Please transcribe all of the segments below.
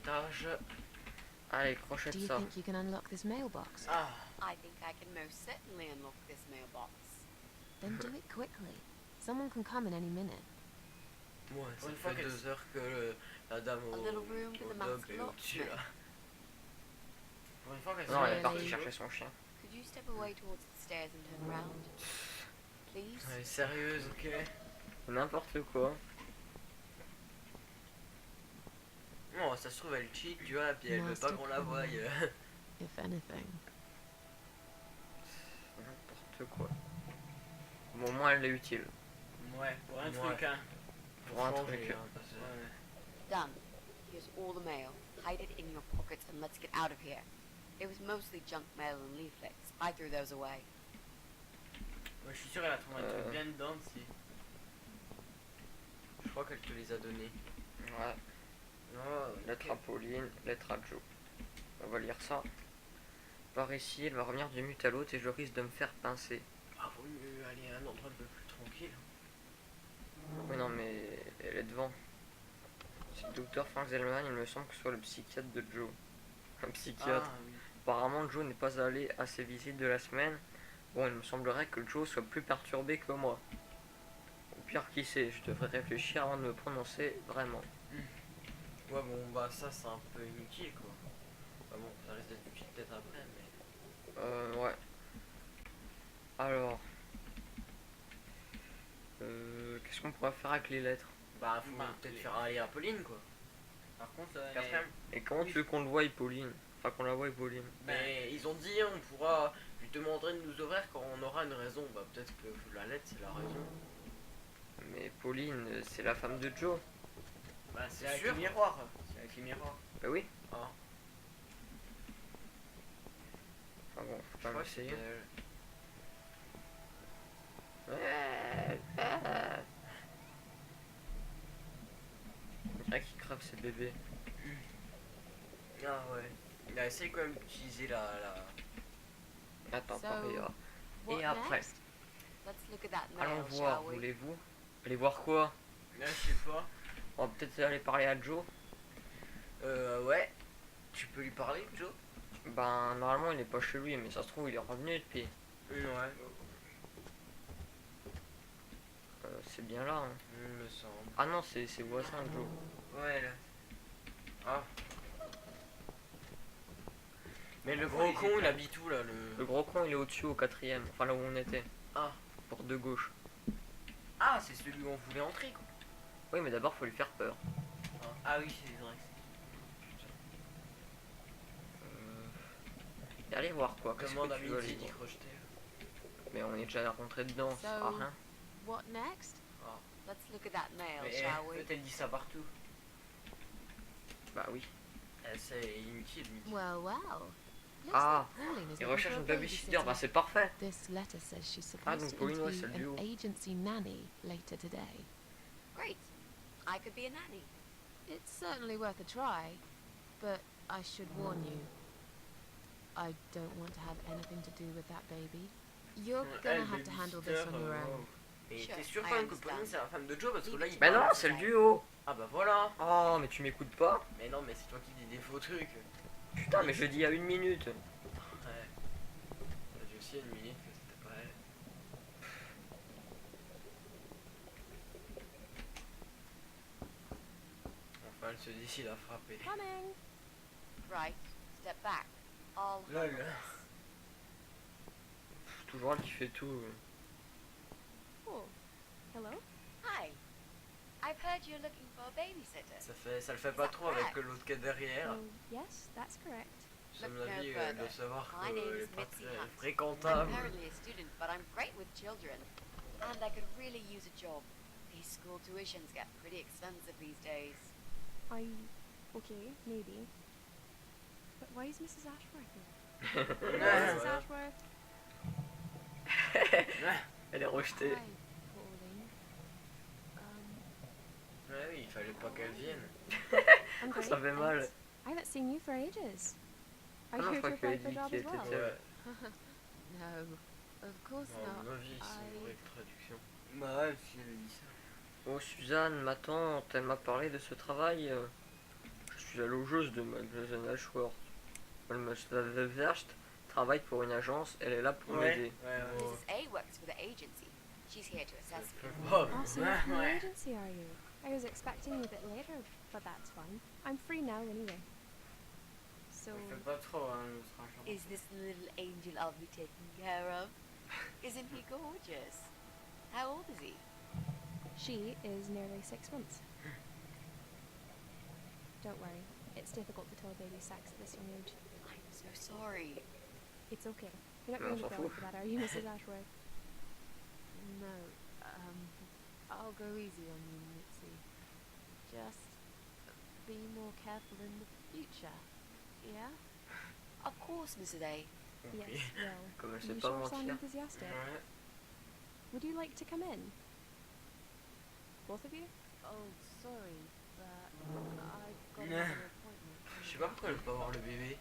étage. Allez, crochette Do you ça. think you can unlock this mailbox? Ah, I think I can most certainly unlock this mailbox. Then do it quickly. Someone can come in any minute. Ouais, pour ça une fois fait qu'elle- 2 heures que la dame A au, little room with au a dog mask est lock. au-dessus là. pour une fois qu'elle Non, elle est Really? partie chercher son chien. Could you step away towards the stairs and turn around? Please? Elle est sérieuse, ok. N'importe quoi. Non, ça se trouve, elle cheat, tu vois, puis elle veut pas qu'on la voie. If anything. N'importe quoi. Bon, au moins elle est utile. Ouais, pour un Ouais. truc, hein. Pour un changer, truc. hein, parce que- ouais. Done. Here's all the mail. Hide it in your pockets and let's get out of here. It was mostly junk mail and leaflets. I threw those away. Ouais, je suis sûr qu'elle a trouvé un truc bien dedans, si. Je crois qu'elle te les a donnés. Ouais. Oh, Lettre à Pauline, lettre à Joe. On va lire ça. Par ici, elle va revenir d'une minute à l'autre et je risque de me faire pincer. Ah, vaut mieux aller à un endroit un peu plus tranquille. Oui, non, mais elle est devant. C'est le docteur Frank Zellman, il me semble que ce soit le psychiatre de Joe. Un psychiatre. Ah, oui. Apparemment, Joe n'est pas allé à ses visites de la semaine. Bon, il me semblerait que Joe soit plus perturbé que moi. Au pire, qui sait, je devrais réfléchir avant de me prononcer vraiment. Ouais, bon, bah, ça, c'est un peu inutile, quoi. Bah, bon, ça risque d'être utile peut-être après, mais. Ouais. Alors. Qu'est-ce qu'on pourrait faire avec les lettres? Bah, faut peut-être faire aller à Pauline, quoi. Par contre, quatrième. Et comment tu veux qu'on le voie, Pauline? Enfin, qu'on la voie, Pauline. Mais ils ont dit, on pourra lui demander de nous ouvrir quand on aura une raison. Bah, peut-être que la lettre, c'est la raison. Mais Pauline, c'est la femme de Joe. Bah, c'est avec le miroir. C'est avec les miroirs. Bah oui. Ah. Enfin bon, faut Je pas crois que m'essayer. c'était- On dirait qu'il crave ses bébés. Ah ouais. Il a essayé quand même d'utiliser la... Attends, So, pareil. What Et après, next? Let's look at that allons mail, voir, shall we? voulez-vous? Allez voir quoi? Là, je sais pas. On va peut-être aller parler à Joe. Ouais. Tu peux lui parler, Joe? Ben, normalement, il est pas chez lui, mais ça se trouve, il est revenu depuis. Ouais. C'est bien là, hein. Il me semble. Ah non, c'est ses voisins, Joe. Ouais, là. Ah. Mais le gros con, il habite où, là, Le gros con, il est au-dessus, au 4ème. Enfin, là où on était. Ah. Porte de gauche. Ah, c'est celui où on voulait entrer, quoi. Oui, mais d'abord, faut lui faire peur. Ah oui, c'est vrai. Et allez voir quoi. Qu'est-ce Demande que à tu veux aller midi d'y voir? crocheter. Mais on est déjà rentré dedans, ça sert à So, rien. what next? Let's look at that mail, Mais shall we? peut-être elle dit ça partout. Bah oui. C'est inutile, midi. Well, well. Looks Ah, like Pauline is il looking recherche for une a babysitter, babysitter. bah c'est parfait. This letter says she's Ah, supposed donc to Pauline, ouais, c'est le interview duo. an agency nanny later today. Great. I could be a nanny. It's certainly worth a try, but I should warn you. I don't want to have anything to do with that baby. You're gonna have to handle this on your own. Mais Sure, t'es sûr I quand même que understand. Pauline c'est la femme de Joe parce que là il Bah parle non, de c'est le ça. duo. Ah bah voilà. Oh, mais tu m'écoutes pas? Mais non, mais c'est toi qui dis des faux trucs. Putain, mais je dis à 1 minute. Ouais. T'as dit aussi à une minute que c'était pas elle. Enfin, elle se décide à frapper. Coming. Right. Step back. I'll Lol. handle this. Toujours elle qui fait tout. Oh, hello. Hi. I've heard you're looking for a babysitter. Ça le fait pas trop avec l'autre qui est derrière. Oh, yes, that's correct. À mon Look no avis, elle further. doit savoir My name qu'elle is est pas Mitzi très Hunt. I'm fréquentable. currently a student, but I'm great with children. And I could really use a job. These school tuitions get pretty expensive these days. Okay, maybe. But why is Mrs. Ashworth here? Ouais, Mrs. voilà. Ashworth? Elle est rejetée. Hi, Pauline. Ouais, oui, il fallait pas qu'elle vienne. I'm great, Ça fait mal. thanks. I haven't seen you for ages. Ah Are non, you je crois here to qu'elle a apply for a dit job qu'il as well? était... No, of course Non, à not. mon avis, c'est I- une vraie traduction. Bah ouais, si elle dit ça. Oh, Suzanne, ma tante, elle m'a parlé de ce travail. Je suis la logeuse de Mademoiselle Ashworth. Mademoiselle Ashworth travaille pour une agence, elle est là pour m'aider. Mrs. A works for the agency. She's here to assess me. Oh, so you're from the agency, are you? I was expecting you a bit later, but that's fine. I'm free now anyway. So, Fais pas trop, hein, nous serons charmants. Is this little angel I'll be taking care of? Isn't he gorgeous? How old is he? she is nearly 6 months. Don't worry, it's difficult to tell a baby's sex at this young age. I'm so sorry. It's okay. You're not No, going to s'en grow fout. for that, are you, Mrs. Ashworth? No, I'll go easy on you, Mitzi. Just be more careful in the future, yeah? Of course, Mrs. A. Yes, well, Comme elle you sait pas sure sound mentir. enthusiastic. Ouais. Would you like to come in? Both of you? Oh, sorry, but I've got another appointment. Je sais pas pourquoi elle veut pas voir le bébé.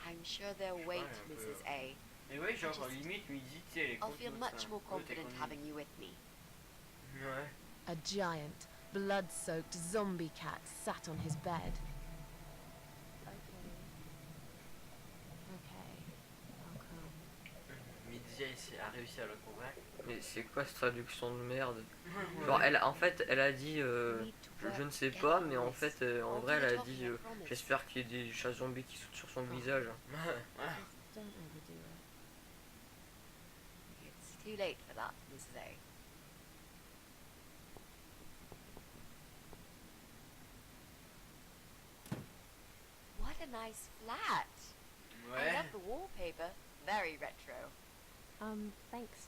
I'm sure they'll wait, un peu. Mrs. A. Mais ouais, genre Just- limite lui dit, tu sais, elle est I'll feel contente, much ça. more Ouais, t'es confident connu. having you with me. Ouais. A giant, blood-soaked zombie cat sat on his bed. Okay, I'll come. Midi a réussi à le convaincre. Mais c'est quoi cette traduction de merde? Genre, elle, en fait, elle a dit, je ne sais pas, mais en fait, en vrai, elle a dit, j'espère qu'il y a des chats zombies qui sautent sur son visage. Just don't overdo it. It's too late for that, Mrs. A. What a nice flat! I Ouais. love the wallpaper. Very retro. Thanks.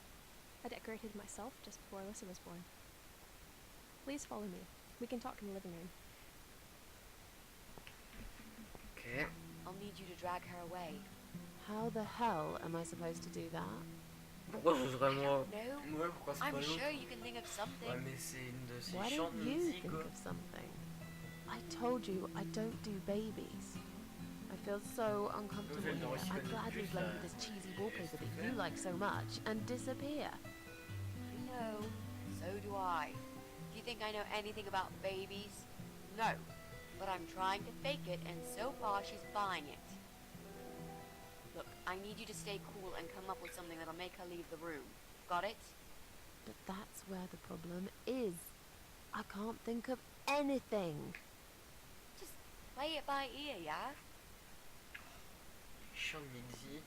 I decorated it myself just before Alyssa was born. Please follow me. We can talk in the living room. Ok. I'll need you to drag her away. How the hell am I supposed to do that? Pourquoi ce serait moi? No, Ouais, pourquoi c'est pas I'm l'autre? sure you can think of something. Ouais, mais c'est une de ces Why chants don't de you musique, think quoi. of something? I told you I don't do babies. I feel so uncomfortable Vous êtes here. dans aussi I'd bonne gladly plus, blend là. with this cheesy wallpaper that you like so much and disappear. I know. So do I. Do you think I know anything about babies? No. But I'm trying to fake it, and so far she's buying it. Look, I need you to stay cool and come up with something that'll make her leave the room. Got it? But that's where the problem is. I can't think of anything. Just play it by ear, yeah? Chant de midi.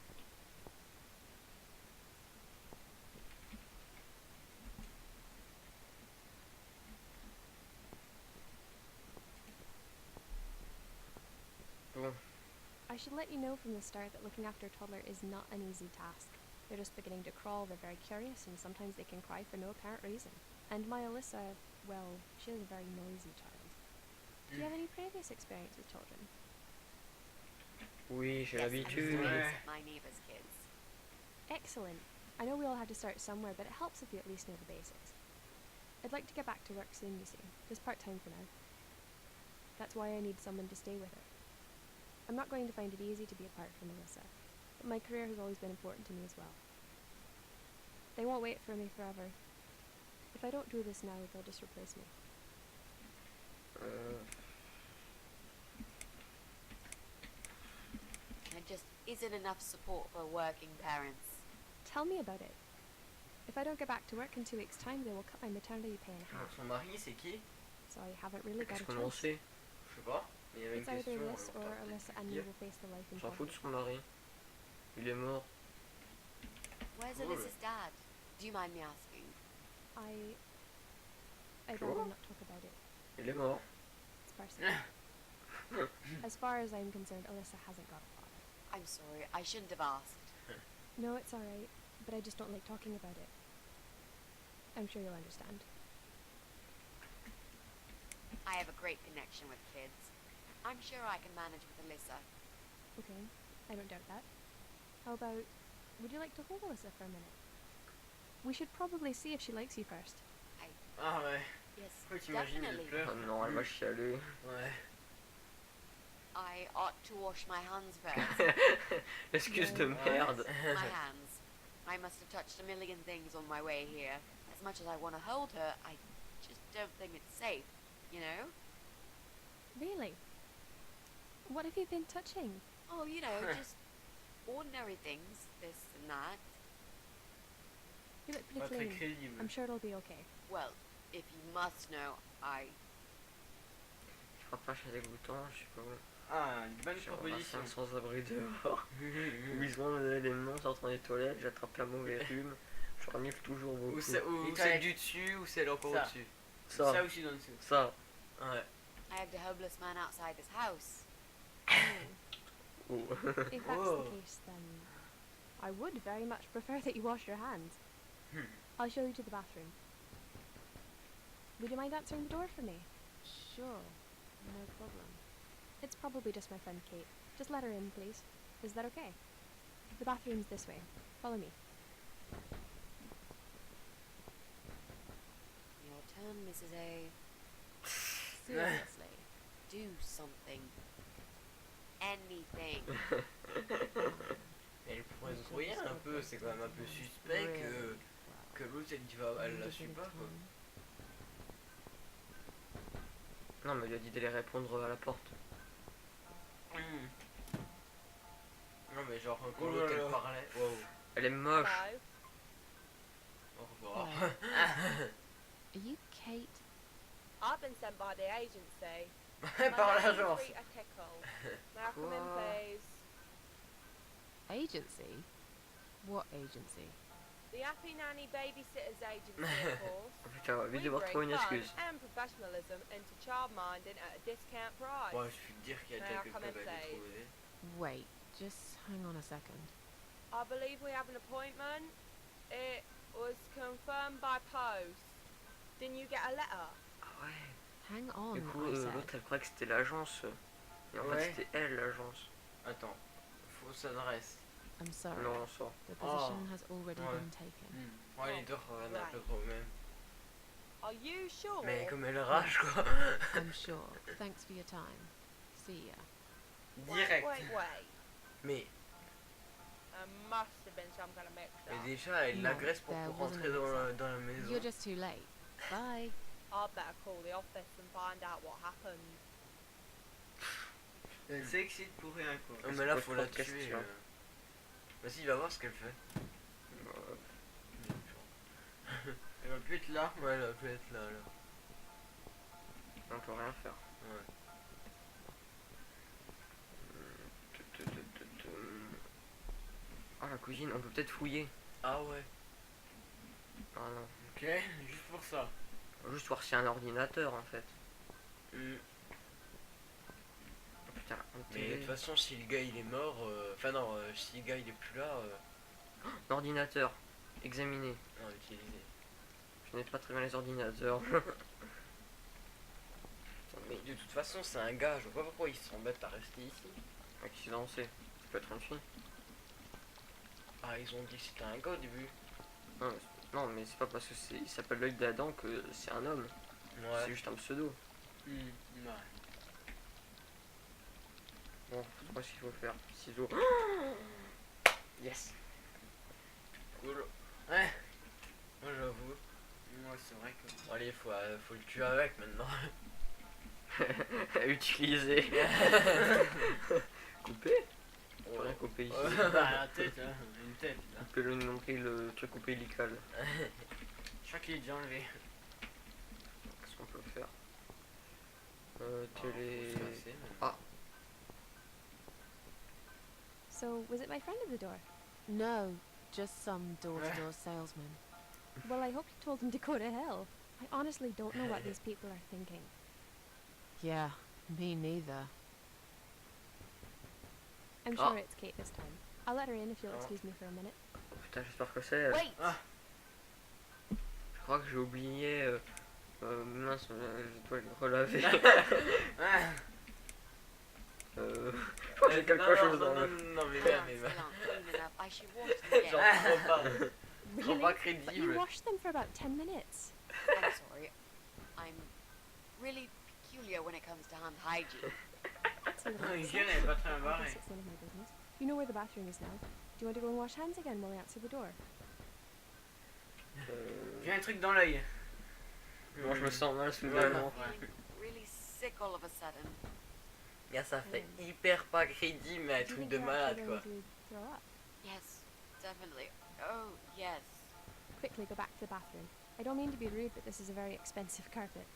Bon. I should let you know from the start that looking after a toddler is not an easy task. They're just beginning to crawl, they're very curious, and sometimes they can cry for no apparent reason. And my Alyssa, well, she is a very noisy child. Do you have any previous experience with children? Oui, j'ai Yes, I'm l'habitude. Ouais. my neighbor's kids. Excellent. I know we all have to start somewhere, but it helps if you at least know the basics. I'd like to get back to work soon, you see. Just part-time for now. That's why I need someone to stay with her. I'm not going to find it easy to be apart from Alyssa, but my career has always been important to me as well. They won't wait for me forever. If I don't do this now, they'll just replace me. There just isn't enough support for working parents. Tell me about it. If I don't get back to work in 2 weeks' time, they will cut my maternity pay in half, Son mari, c'est qui? so I haven't really got Qu'est-ce a qu'on en choice. sait? Je sais pas. Mais il y avait une It's either question. this or Alyssa and me will face the life in On s'en fout de poverty. son mari. Il est mort. Where's Cool. Alyssa's dad? Do you mind me asking? I'd Sure. rather not talk about it. Il est mort. It's personal. As far as I'm concerned, Alyssa hasn't got a father. I'm sorry, I shouldn't have asked. No, it's alright, but I just don't like talking about it. I'm sure you'll understand. I have a great connection with kids. I'm sure I can manage with Alyssa. Okay, I don't doubt that. How about, would you like to hold Alyssa for a minute? We should probably see if she likes you first. Ah ouais. Yes, Pourquoi t'imagines, il definitely. pleure? Oh non, elle va chialer. Ouais. I ought to wash my hands first. Excuse de merde. My hands. I must have touched a million things on my way here. As much as I want to hold her, I just don't think it's safe, you know? Really? What have you been touching? Oh, you know, just ordinary things, this and that. You look Pas pretty très clean. crédible. I'm sure it'll be okay. Well, if you must know, Je rapproche les boutons, je sais pas où. Ah, une bonne J'ai proposition. ramassé un sans-abri dehors. Où ils se vendent des éléments sortant des toilettes, j'attrape un mauvais rhume. Je renifle toujours beaucoup. Ou c'est Les celle du dessus, ou celle encore Ça. au-dessus. Ça aussi dans le dessous. Ça. Ouais. I have the homeless man outside this house. Oh. If that's Whoa. the case, then I would very much prefer that you wash your hands. I'll show you to the bathroom. Would you mind answering the door for me? Sure, no problem. It's probably just my friend Kate. Just let her in, please. Is that okay? The bathroom's this way. Follow me. Your turn, Mrs. A. Seriously. Do something. Anything. Elle pourrait se brouiller un peu, c'est quand même un peu suspect que l'autre elle la suit pas quoi. Non, mais il a dit d'aller répondre à la porte. Non mais genre quand Oh là l'autre elle là. parlait. Wow. Elle est moche. Au revoir. Are you Kate? I've been sent by the agency. Par My name's l'agence. Rita Tickle. May I come in, Quoi? please? Agency? What agency? The Happy Nanny Babysitters Agency, of course. Oh, putain, vite We devoir bring trouver une fun excuse. and professionalism into childminding at a discount price. Bon, je vais te dire qu'il y a May déjà I quelqu'un come in, qui va please? trouver. Wait, just hang on a second. I believe we have an appointment. It was confirmed by post. Didn't you get a letter? Ah ouais. Hang on, Du coup, I said. l'autre elle croyait que c'était l'agence. Et en Ouais. fait, c'était elle l'agence. Attends, fausse adresse. I'm sorry. Non, ça. The position has already Ouais. been taken. Ouais, les deux reviennent un peu trop même. Are you sure? Mais comme elle rage quoi. I'm sure. Thanks for your time. See ya. Direct. Wait. Mais Must have been some kind of mix-up. déjà elle Non, l'agresse pour there rentrer wasn't a dans la maison. You're just too late. Bye. I'd better call the office and find out what happened. Elle s'excite pour rien quoi. Non mais là pose faut trop la de tuer. questions. Vas-y, va voir ce qu'elle fait. Elle va plus être là. Ouais, elle va plus être là. On peut rien faire. Ouais. Ah, la cuisine, on peut peut-être fouiller. Ah ouais. Ah non. Ok, juste pour ça. Faut juste voir s'il y a un ordinateur en fait. Mm. Oh, putain, un Mais de télé. toute façon, si le gars il est mort, enfin non, si le gars il est plus là, Ordinateur. Examiner. non, utiliser. Je n'ai pas très bien les ordinateurs. Mais de toute façon, c'est un gars, je vois pas pourquoi il s'embête à rester ici. Accidenté. Ça peut être une fille. Ah, ils ont dit que c'était un gars au début. Non, mais c'est pas parce que il s'appelle l'œil d'Adam que c'est un homme. C'est Ouais. juste un pseudo. Ouais. Bon, je vois ce qu'il faut faire. Ciseaux. Yes. Cool. Ouais. Moi j'avoue. Moi c'est vrai que. Bon, allez, faut le tuer avec maintenant. Utiliser. Couper. On peut rien couper ici. Bah la tête, hein. Une tête là. Couper le nombril, le truc ombilical. Je crois qu'il est déjà enlevé. Qu'est-ce qu'on peut faire Télé. Faut se lasser, mais- Ah, So, was it my friend at the door? No, just some door-to-door salesman. Well, I hope you told him to go to hell. I honestly don't know what these people are thinking. Yeah, me neither. I'm Ah. sure it's Kate this time. I'll let her in if you'll Ah. excuse me for a minute. oh putain, j'espère que c'est elle. Wait! Je crois que j'ai oublié. Mince, je dois le relaver. Je crois que j'ai quelque Non, chose non, dans non, le. non, mais They même, aren't mais still aren't clean enough. I should wash them J'en again. crois pas. Trop Really? pas But you crédible. washed them for about 10 minutes. I'm sorry. I'm really peculiar when it comes to hand hygiene. It's a little L'hygiène upset. elle est pas très I barrée. guess it's none of my business. You know where the bathroom is now. Do you want to go and wash hands again while I answer the door? J'ai un truc dans l'œil. Moi je me sens mal soudainement. Voilà. Feeling really sick all of a sudden. Là, ça fait hyper pas crédit, mais un Do you truc think de you're malade, actually quoi. going to throw up? Yes, definitely. Oh, yes. Quickly go back to the bathroom. I don't mean to be rude, but this is a very expensive carpet.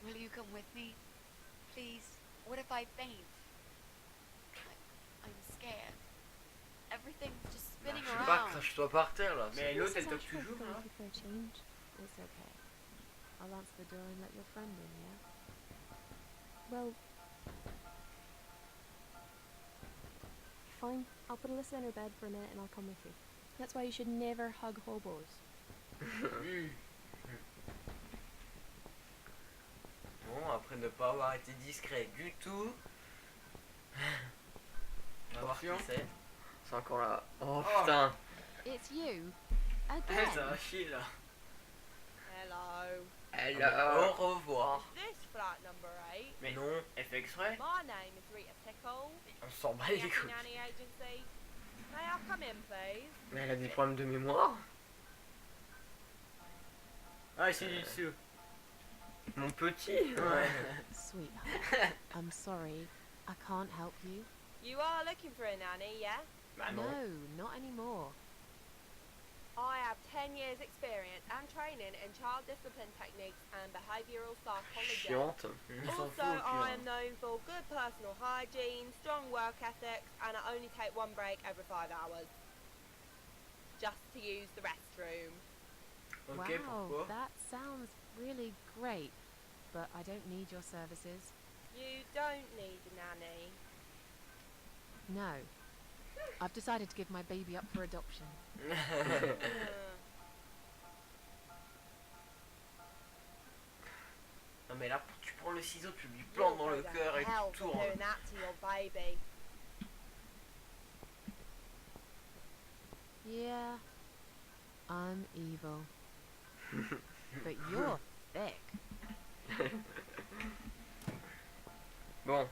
Will you come with me? Please? What if I faint? I'm scared. Everything's just Bah, spinning je sais pas, around. crache-toi par terre, là. Mais c'est- l'autre, elle Mrs. toque Ashford, toujours, thank là. you for a change. It's okay. I'll answer the door and let your friend in, yeah? Well... Fine. I'll put Alyssa in her bed for a minute and I'll come with you. That's why you should never hug hobos. Bon, après ne pas avoir été discret du tout. On va voir qui Attention. c'est. C'est encore là. Oh Oh. putain. It's you. Ça Again. va chier là. Hello. Hello. Au revoir. Is this flat number 8? Mais Non, elle fait exprès. My name is Rita Tickle. on s'en bat The les Yankee couilles. Nanny Agency. May I come in, please? Mais elle a des problèmes de mémoire. Ah, c'est du dessous. Mon petit. Ouais. Sweetheart, I'm sorry. I can't help you. You are looking for a nanny, yeah? Bah non. No, not anymore. I have 10 years experience and training in child discipline techniques and behavioural psychology. Chiante. On s'en fout, Also, au pire. I am known for good personal hygiene, strong work ethics, and I only take one break every 5 hours. Just to use the restroom. Ok, Wow, pourquoi? that sounds really great, but I don't need your services. You don't need a nanny. No. I've decided to give my baby up for adoption. Non mais là, tu prends le ciseau, tu lui plantes dans le cœur et hell tu for tournes. doing that to your baby. Yeah, I'm evil. But you're thick. Bon.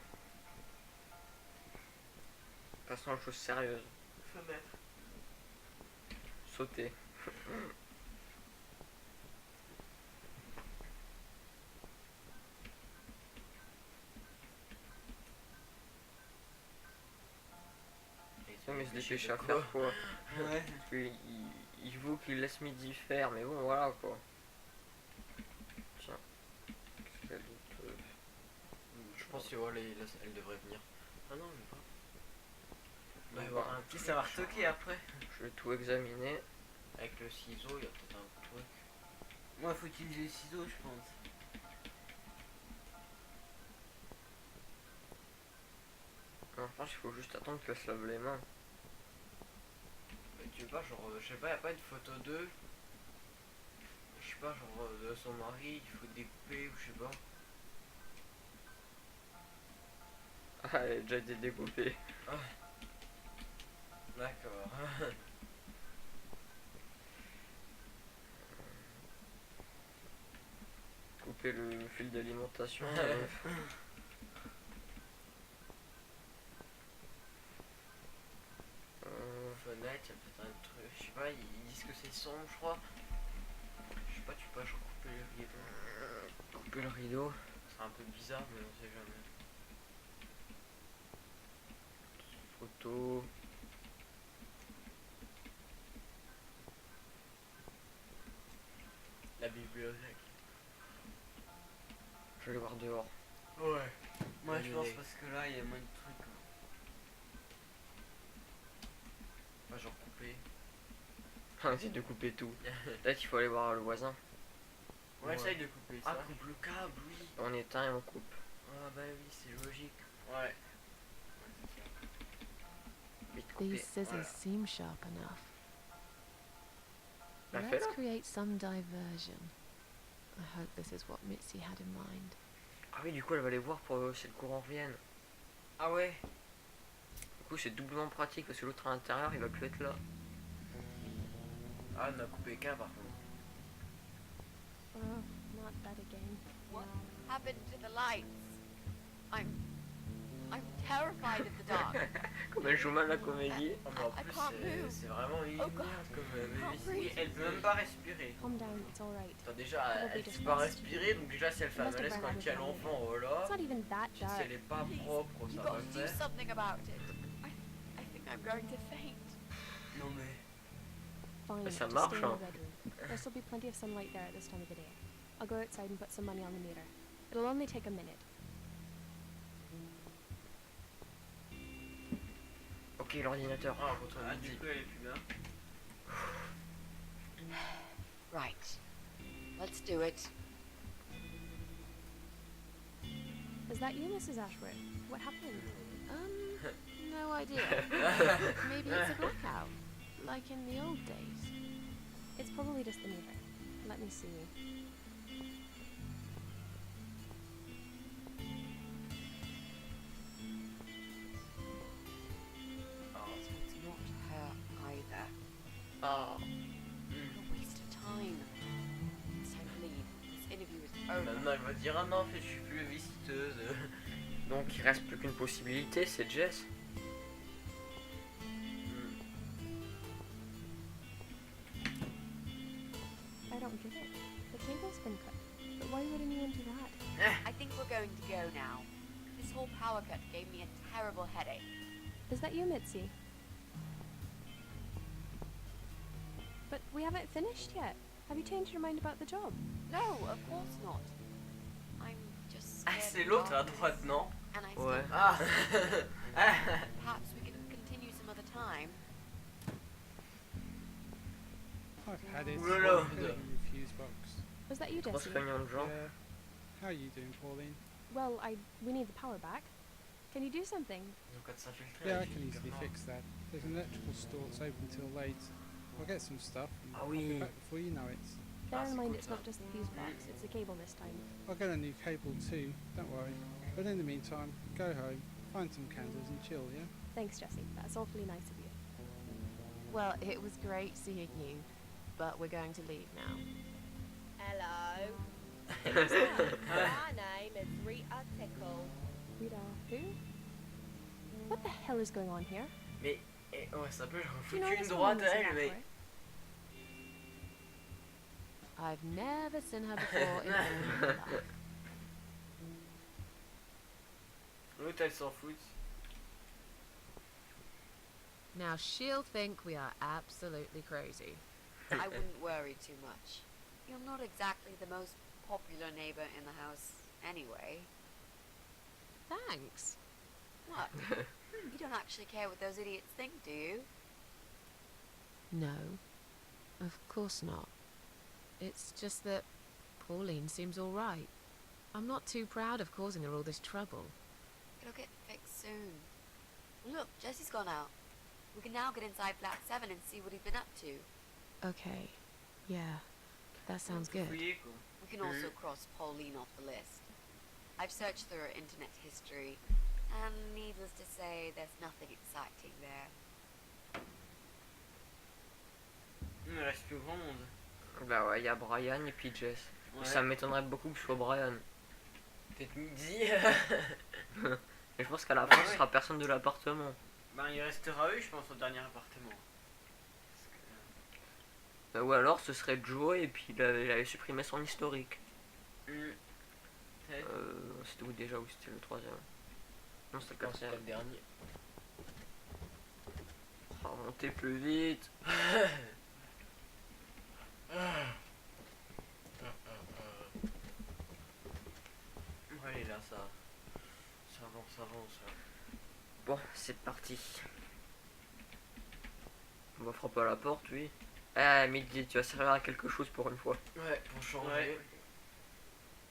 Passons aux choses sérieuses. Fenêtre. Sauter. Non mais se dépêche à faire quoi? Ouais. Parce qu'il il vaut qu'il laisse midi faire, mais bon voilà quoi. Tiens. Qu'est-ce qu'il y a d'autre? Je pense que ouais, elle devrait venir. Ah non, je vais pas. Il va y Bon, avoir bah, un Qui petit ça va retoquer après? je vais tout examiner. avec le ciseau, il y a peut-être un truc. Moi, faut utiliser les ciseaux, je pense. Non, je pense qu'il faut juste attendre qu'elle se lave les mains. Mais tu veux pas, genre, je sais pas, y a pas une photo d'eux. Je sais pas, genre, de son mari, il faut découper ou je sais pas. Ah, elle a déjà été découpée. D'accord. Couper le fil d'alimentation. Fenêtre, il y a peut-être un truc. Je sais pas, ils disent que c'est sombre, je crois. Je sais pas, tu peux pas genre couper le rideau. Couper le rideau. C'est un peu bizarre, mais on sait jamais. Photo. La bibliothèque. Je vais aller voir dehors. Ouais. Moi, je pense Allez. parce que là, il y a moins de trucs. Pas genre couper. On essaie de couper tout. Peut-être qu'il faut aller voir le voisin. On Ouais. essaye de couper Ah, ça. coupe le câble, oui. On éteint et on coupe. Ah bah oui, c'est logique. Ouais. Vite couper. These scissors Voilà. seem sharp enough. Bah, Let's fais-le. create some diversion. I hope this is what Mitzi had in mind. Ah oui, du coup, elle va aller voir pour si le courant revienne. Ah ouais. Du coup, c'est doublement pratique parce que l'autre à l'intérieur, il va plus être là. Ah, on a coupé qu'un par contre. Oh, not that again. What happened to the lights? I'm terrified of the dark. Comme elle joue mal la comédie. Ah, mais en I plus, can't move. c'est vraiment une Oh, God. merde comme Can't babysitter. breathe. Elle peut même pas respirer. Calm down, it's alright. Attends, déjà, Probably elle just sait pas rest. respirer, donc déjà, si elle fait un Must have malaise run quand out elle of tient money. l'enfant, oh là. It's not even that Si dark. elle est pas Please, propre, You ça got va to do faire. something about it. I think I'm going to faint. Non mais. Fine, Ça just marche, stay in hein. the bedroom. There'll still be plenty of sunlight there at this time of the day. I'll go outside and put some money on the meter. It'll only take a minute. Ok, l'ordinateur. Ah, contre Ah, midi. du coup, elle est plus bien. Right. Let's do it. Is that you, Mrs. Ashworth? What happened? No idea. Maybe it's a blackout, like in the old days. It's probably just the meter. Let me see. It's not her either. Ah. What a waste of time. It's time to leave. This interview is over. Maintenant, elle va dire ah non, en fait, je suis plus visiteuse. Donc il reste plus qu'une possibilité, c'est Jess. I don't get it. The cable's been cut. But why would anyone do that? I think we're going to go now. This whole power cut gave me a terrible headache. Is that you, Mitzi? But we haven't finished yet. Have you changed your mind about the job? No, of course not. I'm just Ah, scared c'est of l'autre à darkness, droite, non? And I still Ouais. Ah. perhaps we can continue some other time. I've had it. Ouh là là. Filling in the fuse box. Was that you, Trop Jesse? feignant de gens. Yeah. How are you doing, Pauline? Well, we need the power back. Can you do something? Donc, quand ça s'infiltre, Yeah, I elle can dit, easily comment? fix that. There's an electrical store that's open till late. I'll get some stuff and Ah I'll be oui. back before you know it. Bear Ah, in c'est mind cool, it's ça. not just the fuse box, it's the cable this time. I'll get a new cable too, don't worry. But in the meantime, go home, find some candles and chill, yeah? Thanks, Jesse. That's awfully nice of you. Well, it was great seeing you, but we're going to leave now. Hello. My name is Rita Tickle. Rita, who? What the hell is going on here? Mais, ouais, ça peut, j'aurais Do you know foutu une this droite woman, à Mrs. elle, mais. Ashworth? I've never seen her before in all my life. L'autre, elle s'en fout. Now she'll think we are absolutely crazy. I wouldn't worry too much. You're not exactly the most popular neighbor in the house anyway. Thanks. What? You don't actually care what those idiots think, do you? No, of course not. It's just that Pauline seems all right. I'm not too proud of causing her all this trouble. It'll get fixed soon. Look, Jesse's gone out. We can now get inside flat 7 and see what he's been up to. Okay, yeah, that sounds good. Fouiller, quoi. We can also cross Pauline off the list. I've searched through her internet history, and needless to say, there's nothing exciting there. Il me reste plus grand monde. Bah ouais, il y a Brian et puis Jess. Ouais. Ça m'étonnerait beaucoup que ce soit Brian. Peut-être midi. Mais je pense qu'à la fin, ce sera personne de l'appartement. Ben, il restera eux, je pense, au dernier appartement. Parce que, Ou alors ce serait Joe et puis il avait supprimé son historique. peut-être. C'était où déjà ou c'était le troisième? Non, c'était le Non, c'est pas quatrième. le dernier. Oh, montez plus vite. Allez, là, ça avance. Là. Bon, c'est parti. On va frapper à la porte, oui. Eh, Midi, tu vas servir à quelque chose pour une fois. Ouais, pour changer. Ouais.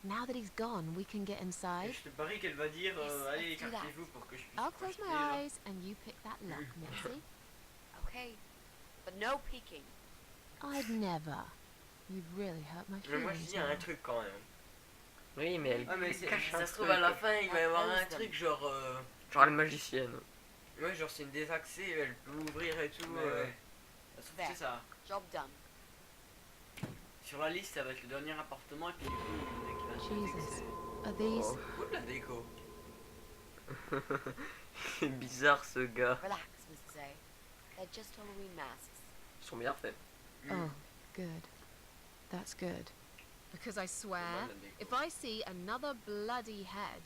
Now that he's gone, we can get Et inside. je te parie qu'elle va dire Yes, allez, let's do that. écartez-vous pour que je puisse. I'll close projeter, my là. eyes and you pick that lock, Merci. Okay, but no peeking. I'd never. You've really hurt my Mais moi, je feelings. dis un now. truc quand même. Oui, mais elle Ah, mais cache un Ça se trouve, truc. à la fin, il va y avoir un Close them. truc genre. Genre les magiciennes. Ouais, genre, c'est une désaccès, elle peut ouvrir et tout. Ouais, ouais. Ça se trouve, c'est ça. Job done. Sur la liste, ça va être le dernier appartement et puis du coup, le mec il va acheter, Jesus. c'est- Are these? Oh. Faut de la déco. C'est bizarre ce gars. Relax, Mrs. A. They're just Halloween masks. Ils sont bien faits. Oh, good. That's good. Because I swear, if I see another bloody head,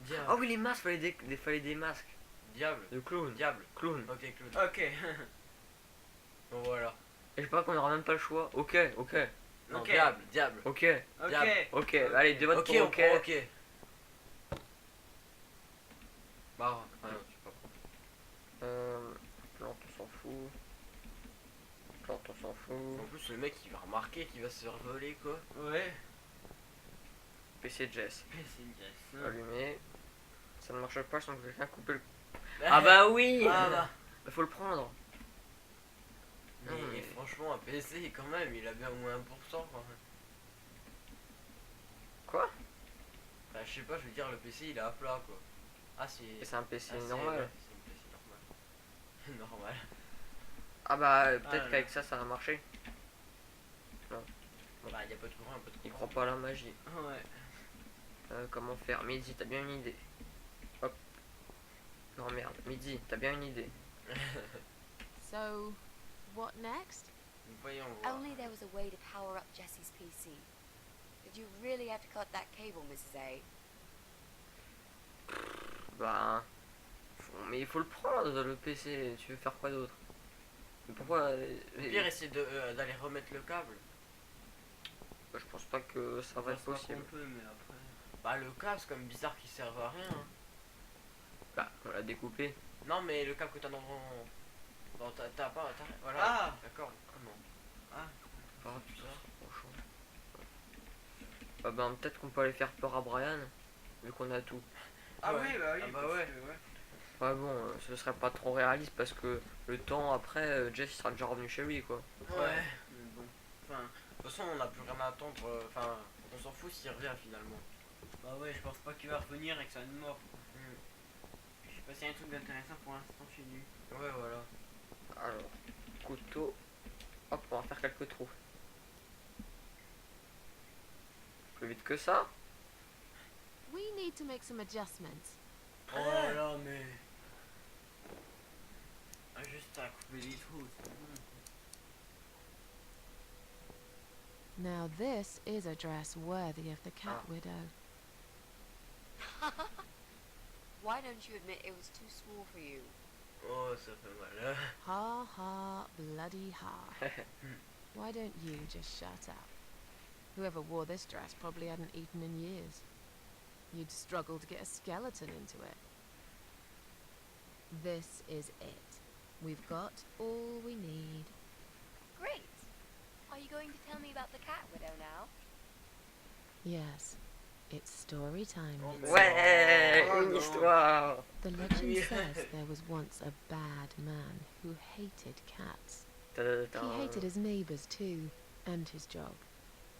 Diable. Ah oui, les masques, fallait des masques. Diable. De clown. Diable. Clown. Ok, clown. Ok. Bon, voilà. Et je sais pas qu'on aura même pas le choix. Ok, ok. Non, Ok. diable, diable. Ok. Ok. Diable. Ok. Allez, deux votes Ok, pour on ok. prend ok. Bah, ah non, tu peux pas. Plante, on s'en fout. Plante, on s'en fout. En plus, le mec, il va remarquer qu'il va se faire voler, quoi. Ouais. PC Jess. C'est une graisse. Allumé. Ça ne marche pas sans que quelqu'un coupe le. Ah bah oui. Ah bah. Faut le prendre. Mais, Non, mais- franchement, un PC, quand même, il a bien au moins 1%, quand même. Quoi? Enfin, je sais pas, je veux dire, le PC, il est à plat, quoi. Ah, c'est... Et c'est un PC Ah, normal. ouais, c'est un PC normal. Normal. Ah bah peut-être Ah, qu'avec ça ça va marcher. Bah, y a pas de courant, un peu de Il courant. croit pas à la magie. Ouais. Comment faire? Midi, t'as bien une idée. Hop. Non merde, Midi, t'as bien une idée. so what next? Voyons voir. Only there was a way to power up Jessie's PC. Did you really have to cut that cable, Mrs. A? Bah. Mais il faut le prendre le PC, tu veux faire quoi d'autre? Mais pourquoi Au pire, essayer d'aller remettre le câble. Bah, je pense pas que ça va être possible. Un peu, mais après. Bah, le câble, c'est comme bizarre qu'il serve à rien. Hein. Bah, on l'a découpé. Non, mais le câble que t'as dans t'as pas, voilà. Ah. D'accord. Ah non. Ah. Ah putain, c'est trop chaud. Ah bah peut-être qu'on peut aller faire peur à Brian, vu qu'on a tout. Ah Ouais. oui, bah oui. Ah bah parce ouais. que, ouais. Ouais bon, ce serait pas trop réaliste parce que le temps après, Jeff il sera déjà revenu chez lui quoi. Ouais. Mais bon. Enfin. De toute façon, on n'a plus rien à attendre. Enfin, on s'en fout s'il revient finalement. Bah ouais, je pense pas qu'il va revenir et que ça va être mort. Je sais pas s'il y a un truc d'intéressant pour l'instant chez lui. Ouais, voilà. Alors, couteau. Hop, on va faire quelques trous. Plus vite que ça. We need to make some adjustments. Oh là, mais. Ah, juste à couper les trous, c'est bon. Now this is a dress worthy of the cat widow. Why don't you admit it was too small for you? Oh, ça fait mal. Hein. Ha ha, bloody ha. Why don't you just shut up? Whoever wore this dress probably hadn't eaten in years. You'd struggle to get a skeleton into it. This is it. We've got all we need. Great! Are you going to tell me about the cat widow now? Yes, it's story time. Oh, Mitzi. Ouais, Oh, une non. histoire. The legend Yeah. says there was once a bad man who hated cats. Ta-da-da-da. He hated his neighbours too, and his job.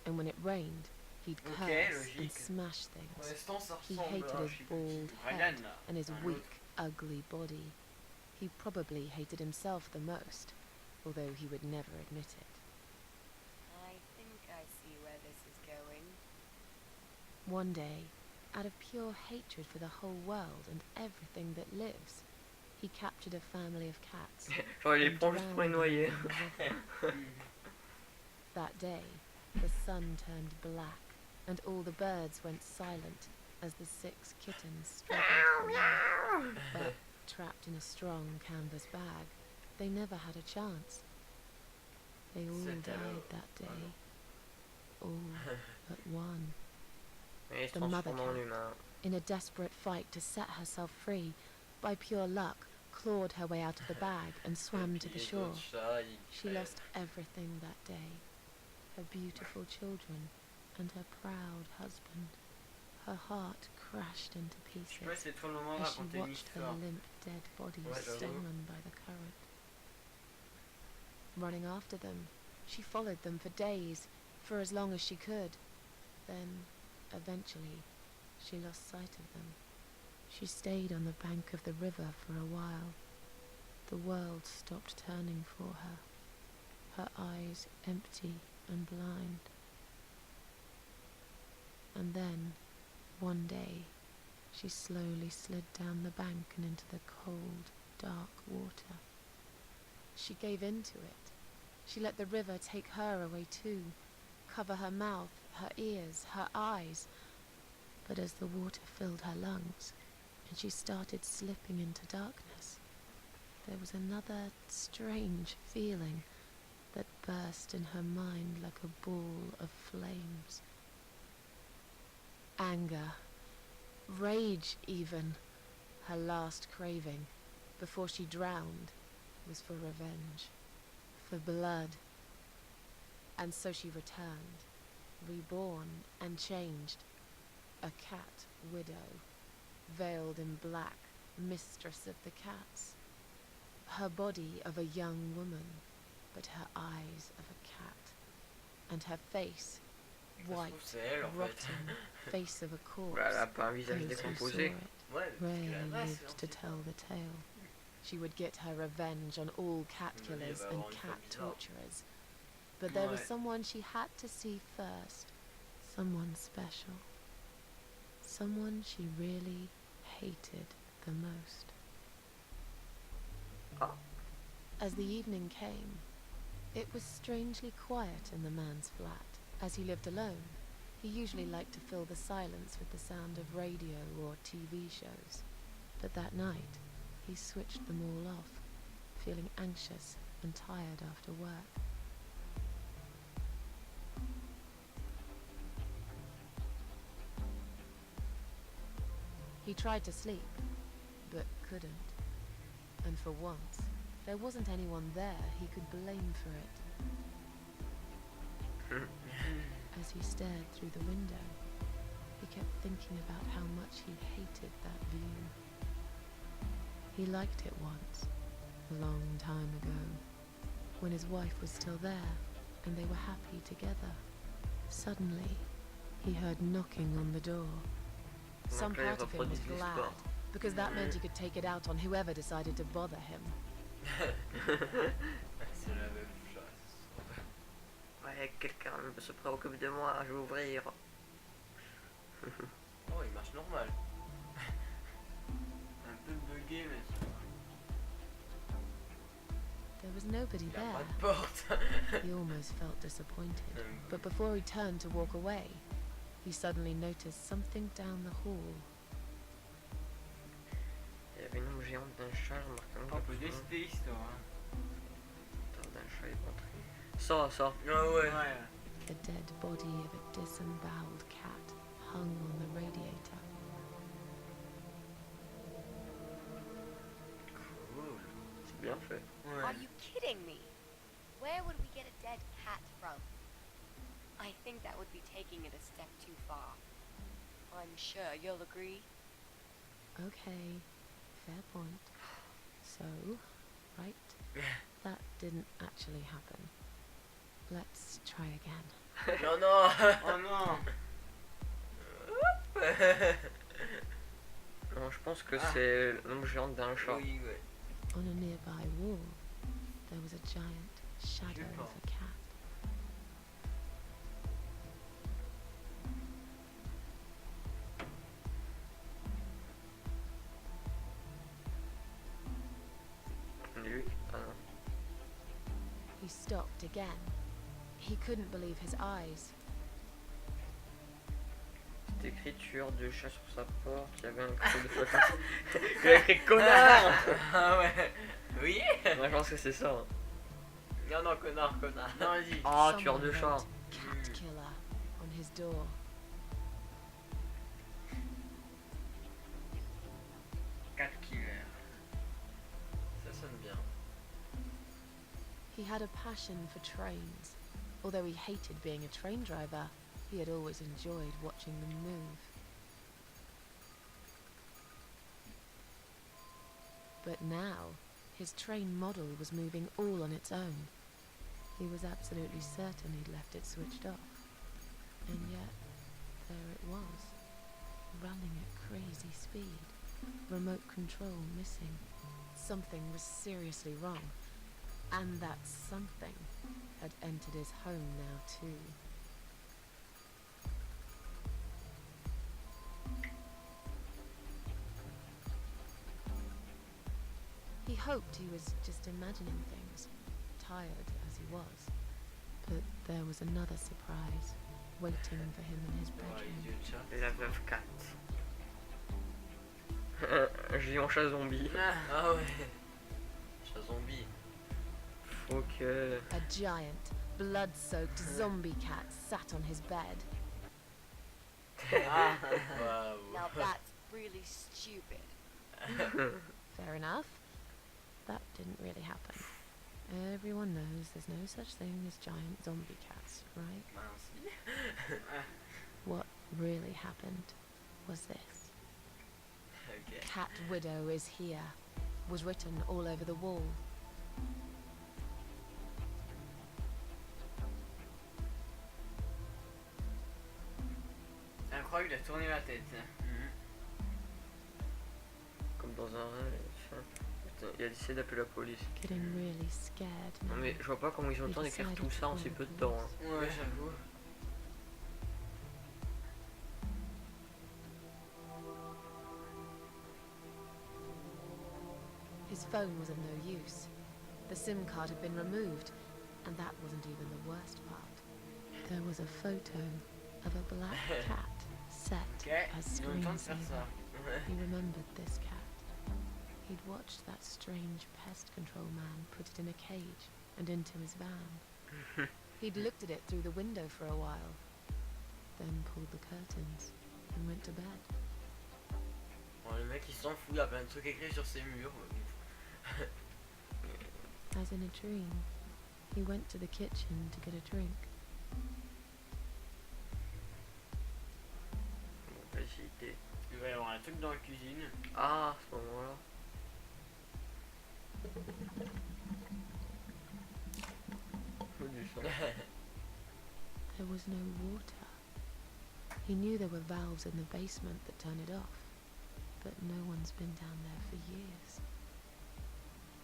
And when it rained, he'd Ok, curse and logique. smash Pour things. l'instant, ça He ressemble hated à... his bald Ryan, head là. and his Un weak, autre. ugly body. He probably hated himself the most, although he would never admit it. I think I see where this is going. One day, out of pure hatred for the whole world and everything that lives, he captured a family of cats. Genre il les and prend juste pour les drowned them noyer. in the river. That day, the sun turned black, and all the birds went silent as the 6 kittens struggled for life. But, trapped in a strong canvas bag, they never had a chance. They all C'était died that day. All but one. Et il se The mother transforme en cat. humain. In a desperate fight to set herself free, by pure luck, clawed her way out of the bag and swam to the shore. She lost everything that day. Her beautiful children and her proud husband. Her heart crashed into Je sais pas pieces si c'est trop le moment de as she raconter une watched her histoire. limp dead bodies Ouais, j'avoue. stolen by the current. Running after them, she followed them for days, for as long as she could. Then, eventually, she lost sight of them. She stayed on the bank of the river for a while. The world stopped turning for her, her eyes empty and blind. And then, one day, she slowly slid down the bank and into the cold, dark water. She gave in to it. She let the river take her away too, cover her mouth, her ears, her eyes. But as the water filled her lungs, and she started slipping into darkness, there was another strange feeling that burst in her mind like a ball of flames. Anger, rage even. Her last craving, before she drowned, was for revenge, for blood. And so she returned, reborn and changed, a cat widow, veiled in black, mistress of the cats. Her body of a young woman, but her eyes of a cat, and her face, white, c'est elle en fait. rotten, face of a corpse. Bah, elle a pas un visage Those who saw décomposé. it Ouais, parce que rarely la masse, lived to tell the tale. She would get her revenge on all cat Oui, killers elle va and avoir une cat femme bizarre. torturers. But there was Ouais. someone she had to see first. Someone special. Someone she really hated the most. Ah. As the evening came, it was strangely quiet in the man's flat. As he lived alone, he usually liked to fill the silence with the sound of radio or TV shows. But that night, he switched them all off, feeling anxious and tired after work. He tried to sleep, but couldn't. And for once, there wasn't anyone there he could blame for it. As he stared through the window, he kept thinking about how much he hated that view. He liked it once, a long time ago, when his wife was still there and they were happy together. Suddenly, he heard knocking on the door. Some Donc là, il part of him was reproduit glad, l'histoire. because that meant he could take it out on whoever decided to bother him. C'est la même chose. Ouais, quelqu'un se préoccupe de moi, je vais ouvrir. Oh, il marche normal. Un peu bugué, mais c'est pas There was nobody Il y a pas there. de porte. He almost felt disappointed. But before he turned to walk away, he suddenly noticed something down the hall. Il y avait une ombre géante d'un chat, je remarque un peu décidé l'histoire. d'un chat est rentré. Sors, sors. Ah ouais. Ouais. The dead body of a disemboweled cat hung on the radiator. Cool. C'est bien fait. Ouais. Are you kidding me? Where would we get a dead cat from? I think that would be taking it a step too far. I'm sure you'll agree. Okay, fair point. So, right? That didn't actually happen. Let's try again. Non, non. Oh non. Non, je pense que Ah. c'est l'ombre géante d'un chat. Oui, ouais. On a nearby wall, there was a giant shadow of a cat. Lui, ah non. He stopped again. He couldn't believe his eyes. Cette écriture de chat sur sa porte, il y avait un cri de flottant. Il a écrit connard. Ah ouais. Oui. Moi je pense que c'est ça. Hein. Non, non, connard, connard. Non, vas-y. Ah, tueur Someone de chat. wrote cat killer on his door. Cat killer. Ça sonne bien. He had a passion for trains. Although he hated being a train driver, he had always enjoyed watching them move. But now, his train model was moving all on its own. He was absolutely certain he'd left it switched off. And yet, there it was, running at crazy speed. Remote control missing. Something was seriously wrong. And that something had entered his home now too. hoped he was just imagining things, tired as he was. But there was another surprise waiting for him in his Ouais, bedroom. idiot de chat. La veuve Cat. Un géant chat zombie. Ah ouais. Chat zombie. Faut que... A giant, blood-soaked zombie cat sat on his bed. Waouh. Now that's really stupid. Fair enough. That didn't really happen. Everyone knows there's no such thing as giant zombie cats, right? Mince. What really happened was this. Ok. Cat Widow is here, was written all over the wall. C'est incroyable, il a tourné la tête. Comme dans un rêve. Putain, il a décidé d'appeler la police. Getting really scared Non now. mais je vois pas comment ils ont le temps d'écrire tout ça en si peu de temps. Hein. Ouais, j'avoue. His phone was of no use. The SIM card had been removed, and that wasn't even the worst part. There was a photo of a black cat set Ok, as ils ont le temps de faire screensaver. ça. Ouais. He remembered this cat. He'd watched that strange pest control man put it in a cage and into his van. He'd looked at it through the window for a while, then pulled the curtains and went to bed. Bon, le mec il s'en fout, il y a plein de trucs écrits sur ses murs. As in a dream, he went to the kitchen to get a drink. Bon, bah, j'ai idée. Il va y avoir un truc dans la cuisine. Ah, à ce moment-là. Faut du sang. There was no water. He knew there were valves in the basement that turn it off, but no one's been down there for years.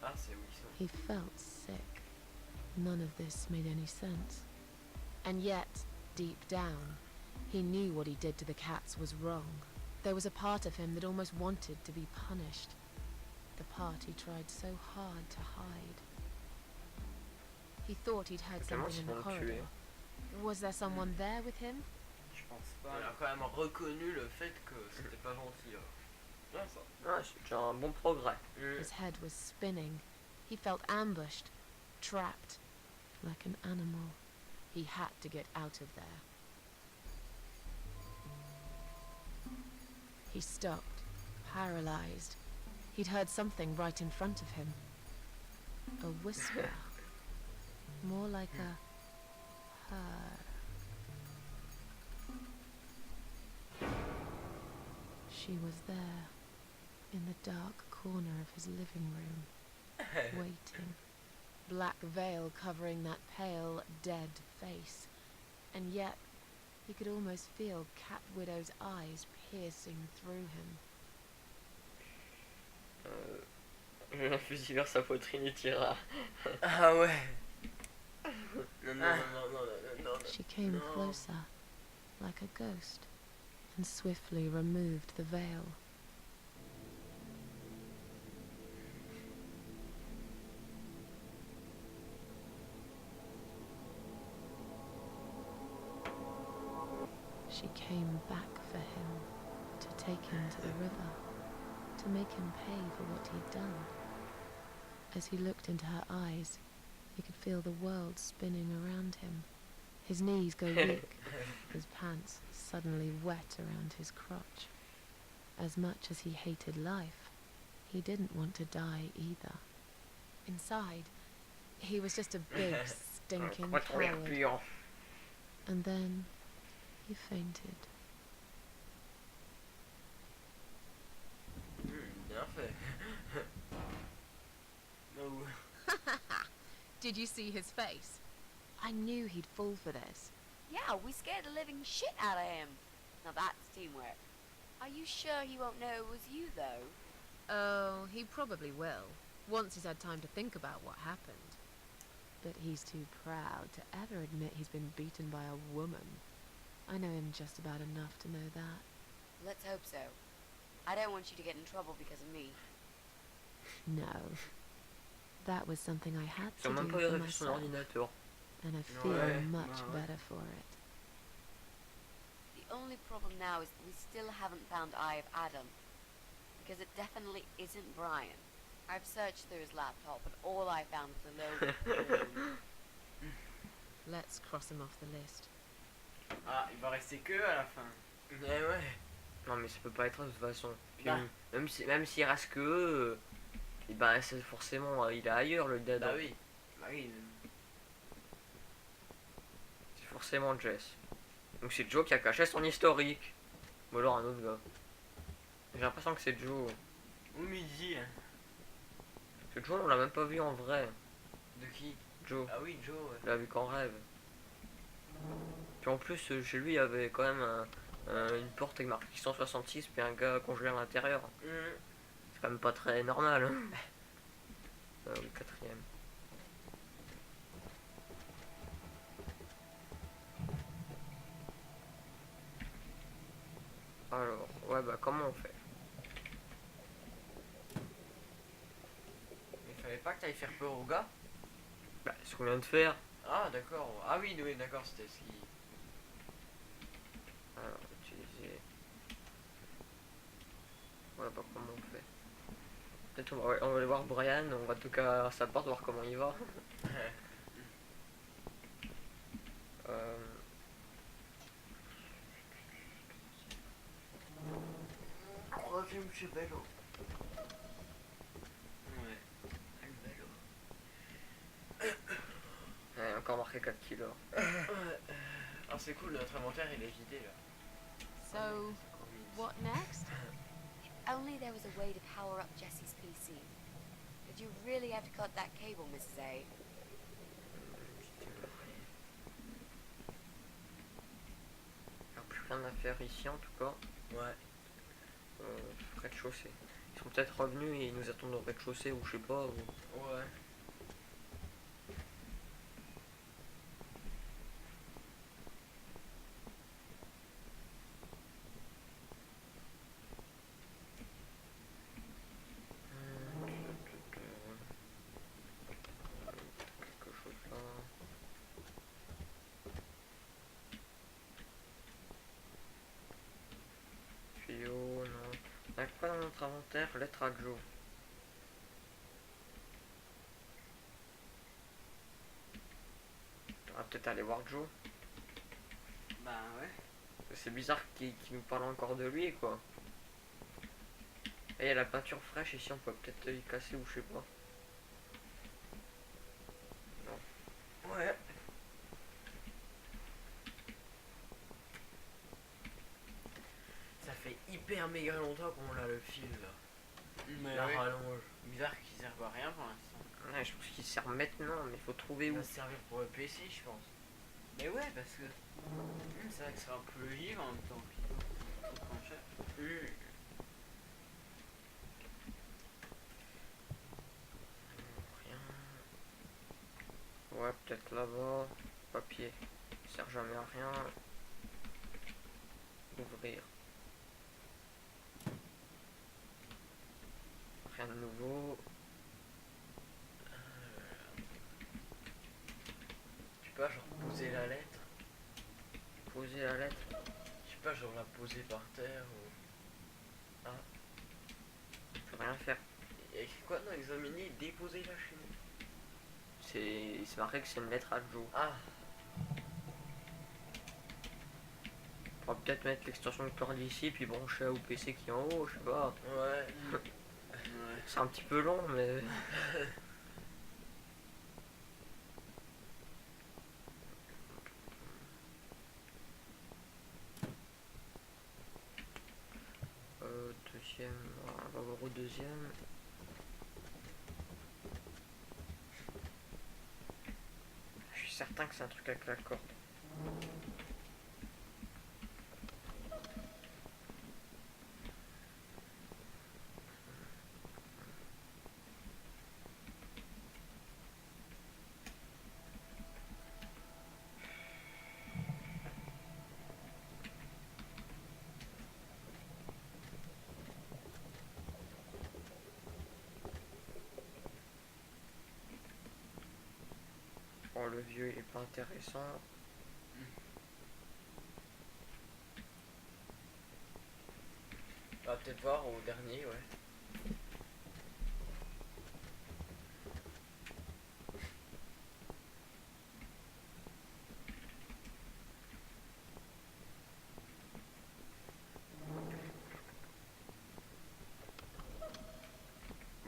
Ah, c'est où ils sont. He felt sick. None of this made any sense. And yet, deep down, he knew what he did to the cats was wrong. There was a part of him that almost wanted to be punished. The part he tried so hard to hide. He thought he'd heard Comment something in ils the vont le corridor. tuer? Was there someone there with him? Je pense Il pas. a quand même reconnu le fait que c'était pas gentil. Ouais, ça. Ah, c'est déjà un bon progrès. His head was spinning. He felt ambushed, trapped, like an animal. He had to get out of there. He stopped, paralyzed. He'd heard something right in front of him. A whisper. More like a purr. She was there, in the dark corner of his living room, waiting. Black veil covering that pale, dead face. And yet, he could almost feel Cat Widow's eyes piercing through him. Un fusil vers sa poitrine et tira. Ah ouais. Non, non, non, non, non, non, non. She came No. closer, like a ghost, and swiftly removed the veil. She came back for him, to take him to the river, to make him pay for what he'd done. As he looked into her eyes, he could feel the world spinning around him. His knees go weak, his pants suddenly wet around his crotch. As much as he hated life, he didn't want to die either. Inside, he was just a big, stinking coward. Puant. And then he fainted. Bien fait. Oh. Did you see his face? I knew he'd fall for this. Yeah, we scared the living shit out of him. Now that's teamwork. Are you sure he won't know it was you, though? Oh, he probably will, once he's had time to think about what happened. But he's too proud to ever admit he's been beaten by a woman. I know him just about enough to know that. Let's hope so. I don't want you to get in trouble because of me. No, That was something I had Ils to ont do même pas for vérifié son myself, ordinateur. and I feel Ouais, much ouais. better for it. The only problem now is that we still haven't found Eye of Adam. Because it definitely isn't Brian. I've searched through his laptop, and all I found was a load of porn. Let's cross him off the list. Ah, il va rester que à la fin. Eh ouais. Non mais ça peut pas être de toute façon. Puis Bah. même s'il reste que eux, et ben c'est forcément il est ailleurs le dead. Bah oui. Bah oui. C'est forcément Jess. Donc c'est Joe qui a caché son historique. Ou alors un autre gars. J'ai l'impression que c'est Joe. Au midi. Hein. Parce que Joe on l'a même pas vu en vrai. De qui? Joe, Ah oui, Joe, ouais. on l'a vu qu'en rêve. Puis en plus chez lui il y avait quand même une porte avec marqué 166 puis un gars congelé à l'intérieur. C'est quand même pas très normal. Hein. Le quatrième. Alors, ouais bah comment on fait? Il fallait pas que t'ailles faire peur au gars? Bah ce qu'on vient de faire. Ah d'accord. Ah oui, oui d'accord, c'était ce qui... Alors, utiliser. Ouais bah comment on fait? Peut-être on va aller voir Brian, on va toquer à sa porte voir comment il va. Troisième chez Bello. Ouais. Le Bello. Ouais, encore marqué 4 kilos. Ah c'est cool, notre inventaire il est vidé là. So, what next? If only there was a way to power up Jesse's PC. Did you really have to cut that cable, Mrs. A? Alors, plus rien à faire ici en tout cas. Ouais. Rez-de-chaussée. Ils sont peut-être revenus et ils nous attendent au rez-de-chaussée ou je sais pas. Ou... Ouais. Quelque chose là. Tuyau, non. On a quoi dans notre inventaire? Lettre à Joe. On va peut-être aller voir Joe. Bah ouais. C'est bizarre qu'il nous parle encore de lui quoi. Et il y a la peinture fraîche ici, on peut peut-être y casser ou je sais pas. Ouais. Ça fait hyper méga longtemps qu'on a le fil là. Mais La ouais. rallonge. Bizarre qu'il serve à rien pour l'instant. Ouais, je pense qu'il sert maintenant, mais il faut trouver Il où. va se servir pour le PC je pense. Mais ouais, parce que c'est vrai que c'est un peu logique en même temps. Puis trop de cher. Rien. Ouais, peut-être là-bas. Papier. Il sert jamais à rien. Ouvrir. Rien de nouveau. Tu peux genre poser la lettre. Poser la lettre. Je sais pas, genre la poser par terre ou... Je peux rien faire. Il y a écrit quoi dans examiner, déposer la chemise. C'est marqué que c'est une lettre à Joe. Ah. On va peut-être mettre l'extension de corde ici, puis brancher au PC qui est en haut, je sais pas. Ouais. Ouais. C'est un petit peu long, mais... Deuxième, on va voir au deuxième. Je suis certain que c'est un truc avec la corde. vieux il est pas intéressant. On va peut-être voir au dernier, ouais.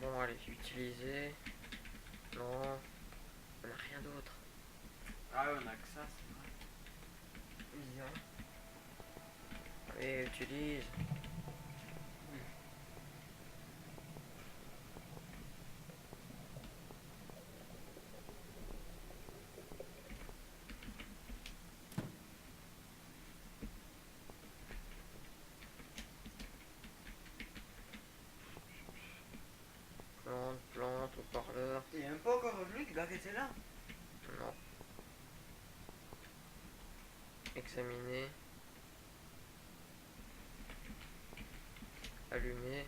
Bon, allez, utiliser. Non, on n'a rien d'autre. Ah ouais, on a que ça, c'est vrai. Bien. Allez, utilise. Plante, haut-parleur. Il est même pas encore revenu qu'il a arrêté là. Non. Examiner. Allumer.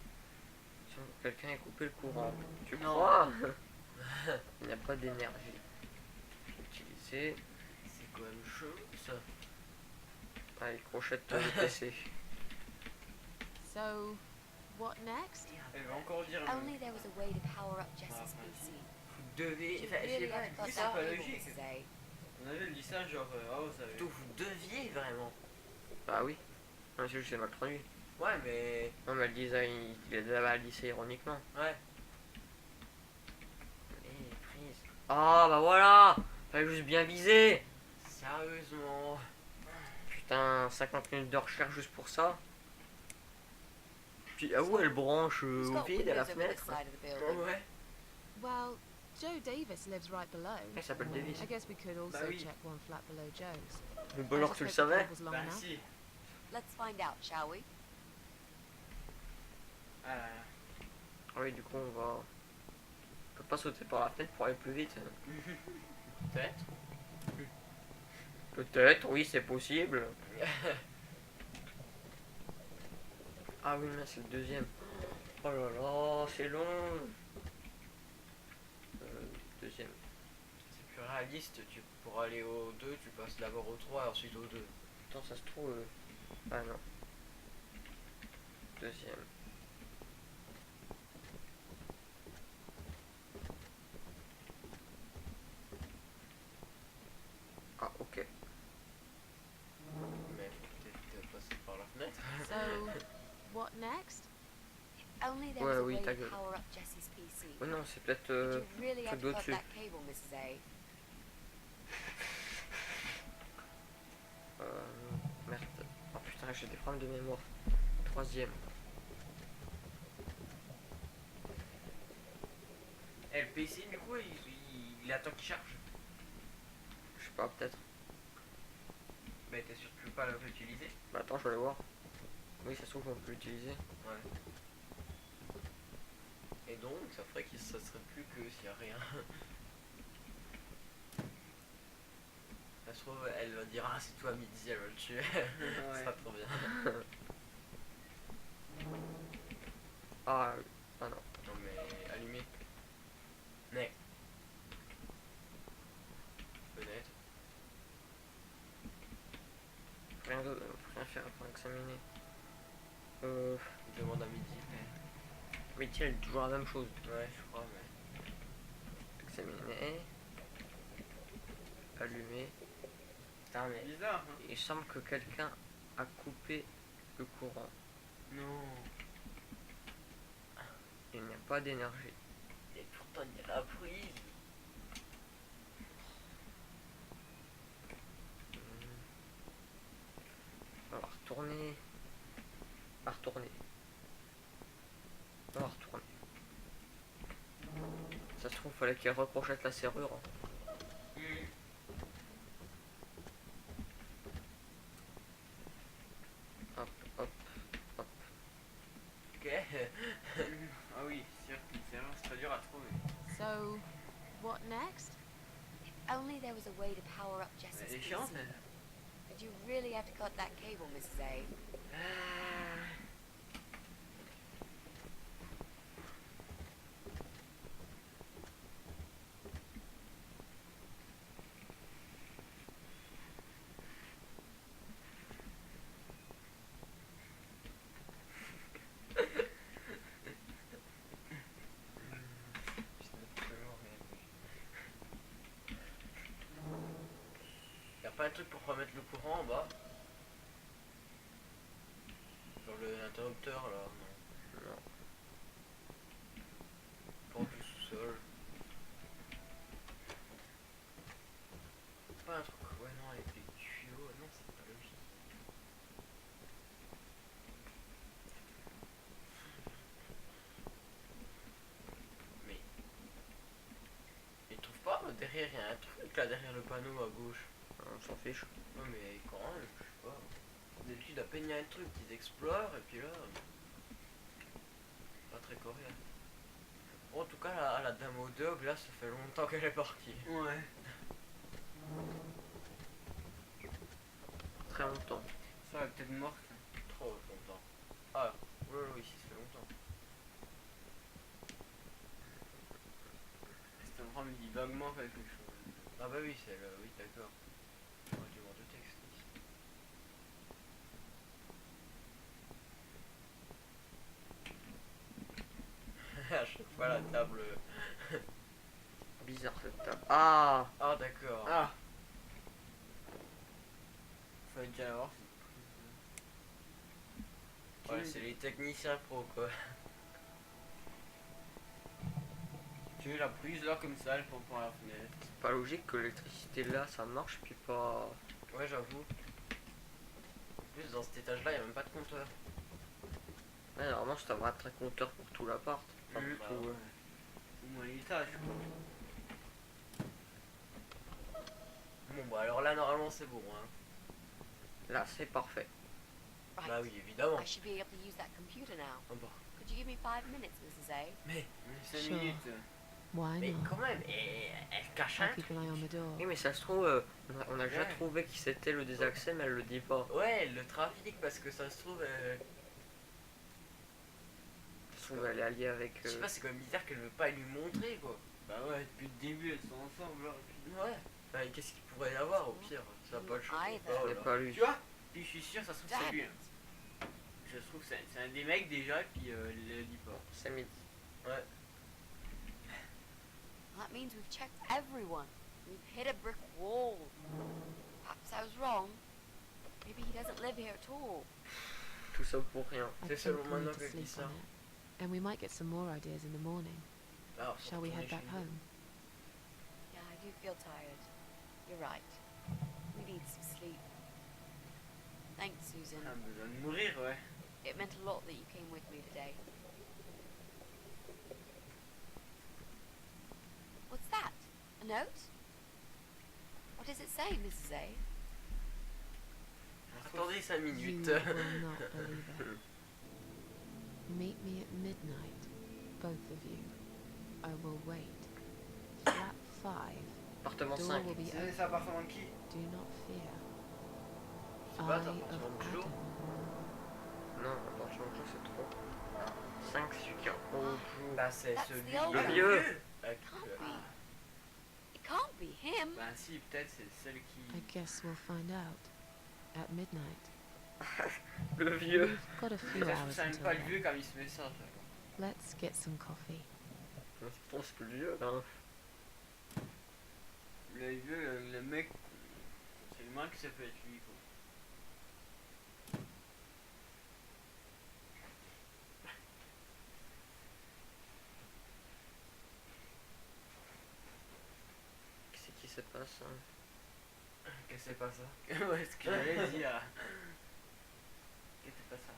Quelqu'un a coupé le courant. Tu Non. crois? Il n'y a pas d'énergie. Utiliser. C'est quand même chaud ça. Allez, crochette le PC. So, what next? Elle va encore dire. Only there was a way to power up Jessie's PC. Vous devez. You Enfin, je sais really pas, have to cut c'est that pas cable, logique. Mrs. A. On avait dit ça genre, ah vous savez. Tout, vous deviez vraiment. Bah oui. Non, c'est juste c'est mal traduit. Ouais, mais. Non, mais elle disait, il a dit ça ironiquement. Ouais. Et prise. Ah bah voilà. Fallait juste bien viser. Sérieusement. Putain, 50 minutes de recherche juste pour ça. Puis, ah où elle branche Who's au got vide à la windows over this fenêtre? side of the building? Ouais. Well, Joe Davis lives right below. Elle s'appelle Davis. I guess we could also oui. check one flat below Joe's. Le bonheur que tu le savais. Bah si. Let's find out, shall we? Ah, Ah oui, du coup, on va. On peut pas sauter par la fenêtre pour aller plus vite. Peut-être. Peut-être, oui, c'est possible. Ah oui, mais c'est le deuxième. Oh là là, c'est long. Deuxième. C'est plus réaliste. Pour aller au 2, tu passes d'abord au 3 et ensuite au 2. Attends, ça se trouve. Ah non. Deuxième. Ah, ok. Mais peut-être passer par la fenêtre. So, what next? Only there Ouais, was a oui, way ta to gueule. power up Jessie's PC. Oh non, c'est peut-être. But you really have truc to cut d'au-dessus. that cable, Mrs. A. Merde. Oh putain, j'ai des problèmes de mémoire. Troisième. Et le PC, du coup, il attend qu'il charge. Je sais pas, peut-être. Mais t'es sûr que tu peux pas l'utiliser? Bah attends, je vais aller voir. Oui, ça se trouve qu'on peut l'utiliser. Ouais. Et donc, ça ferait que ça serait plus que s'il y a rien. Ça se trouve, elle va dire ah c'est toi midi, elle va le tuer. Ça sera trop bien. Ah, ah non. Non mais allumé. Mais. Fenêtre. Rien d'autre, rien faire pour examiner. Il demande à midi. Mais tiens, elle dit toujours la même chose. Ouais, je crois, mais. Examiner. Allumer. Putain, mais bizarre, hein. il semble que quelqu'un a coupé le courant. Non. Il n'y a pas d'énergie. Et pourtant, il y a la prise. On va retourner. On va retourner. On va retourner. Ça se trouve, fallait qu'elle recrochette la serrure. Hop, hop, hop. Ok. Ah oui, c'est sûr que c'est vraiment très dur à trouver. So, what next? Only there was a way to power up Jessie's Elle est PC. chiante, elle. But you really have to cut that cable, Mrs. A. pas un truc pour remettre le courant en bas? Genre l'interrupteur là, non. Non. Porte du sous-sol. Pas un truc, ouais non, avec des tuyaux, non c'est pas logique. Mais... trouve pas, derrière il y a un truc là derrière le panneau à gauche. On s'en fiche. Ouais mais quand même, je sais pas. D'habitude à peine il y a un truc qu'ils explorent et puis là... pas très coréen. Bon, en tout cas la dame au dog là ça fait longtemps qu'elle est partie. Ouais. Très longtemps. Ça va peut-être morte. Trop longtemps. Ah, oui, ici ça fait longtemps. Cet endroit me dit vaguement quelque chose. Ah bah oui, c'est le... oui d'accord. J'aurais dû voir de texte ici. À chaque fois la table... Bizarre cette table. Ah, Ah d'accord. Ah. Fallait déjà l'avoir. Ouais, c'est les techniciens pro quoi. Tu veux la prise là comme ça, elle prend par la fenêtre. c'est pas logique que l'électricité là ça marche puis pas. Ouais j'avoue. En plus dans cet étage là il n'y a même pas de compteur. Ouais, normalement ça devrait être un compteur pour tout l'appart. Enfin, Mmh. pour tout, Au moins l'étage. Bon bah alors là normalement c'est bon hein. Là c'est parfait. Right. Bah oui évidemment. I should be able to use that computer now. Ah bah. Could you give me 5 minutes, Mrs. A? Mais 5 Sure. minutes. Why mais not? quand même, elle cache un I'll keep truc. an eye on the door. Oui mais ça se trouve, on a déjà Ouais. trouvé qui c'était le désaccès mais elle le dit pas. Ouais, le trafic parce que ça se trouve... Ça se trouve elle est alliée avec. Je sais pas, c'est quand même bizarre qu'elle veut pas lui montrer quoi. Bah ouais, depuis le début elles sont ensemble là. Et puis... Ouais. Enfin, qu'est-ce qu'il pourrait y avoir au pire? Ça a pas le choix. Aïe, Oh Ce n'est là. pas lui. Tu vois? Puis je suis sûr, ça se trouve c'est Damn lui. it. Hein. Je trouve que c'est un des mecs déjà, et puis il le dit pas. C'est midi. Ouais. That means we've checked everyone. We've hit a brick wall. Perhaps I was wrong. Maybe he doesn't live here at all. Tout ça pour rien. I C'est think seulement we maintenant need to qu'elle dit sleep ça. on it. And we might get some more ideas in the morning. Alors, faut Shall we retourner head back chez nous. home? Yeah, I do feel tired. You're right. We need some sleep. Thanks, Susan. On a besoin de mourir, ouais. It meant a lot that you came with me today. What's that? A note? What does it say, Mrs. A? Attendez 5 You minutes. will not believe it. Meet me at midnight, both of you. I will wait. Flat 5. Appartement Door 5. will be C'est open. l'appartement de qui? Do not fear. C'est pas Eye ta of appartement de Joe? Adam. Non, appartement c'est trop. 5 c'est celui qui est en haut. Bah c'est That's celui the old Le one. vieux. Avec, Can't be. It can't be him. Bah si, peut-être c'est celle I qui... guess we'll find out. At midnight. Le vieux. We've got a few Ça, je trouve hours ça même until pas le then. vieux quand il se met ça. Let's get some coffee. Je pense que le vieux là. Le vieux, le mec... C'est le moins que ça peut être lui, quoi. Qu'est-ce qui se passe hein? Qu'est-ce que c'est pas ça? Ouais, ce que j'allais dire. Qu'est-ce que c'est pas ça?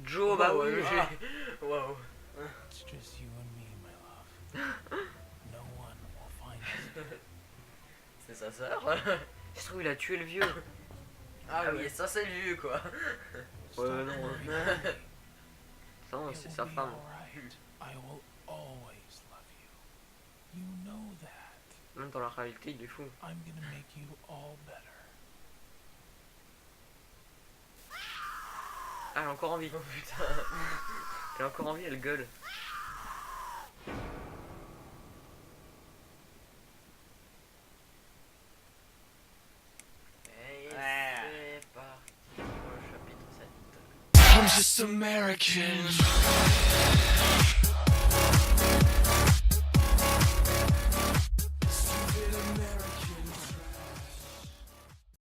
Joe, bah oui. Waouh. It's just you and me, my love. No one will find us. C'est sa sœur? Je trouve il a tué le vieux. Ah oui, ça c'est le vieux quoi. Ouais, non. Ça, It c'est will sa be femme. all right. I will always love you. You know that. Même dans la réalité, il est fou. I'm gonna make you all better. Ah, elle a encore envie. Oh putain. Elle a encore envie, elle gueule. I'm just American.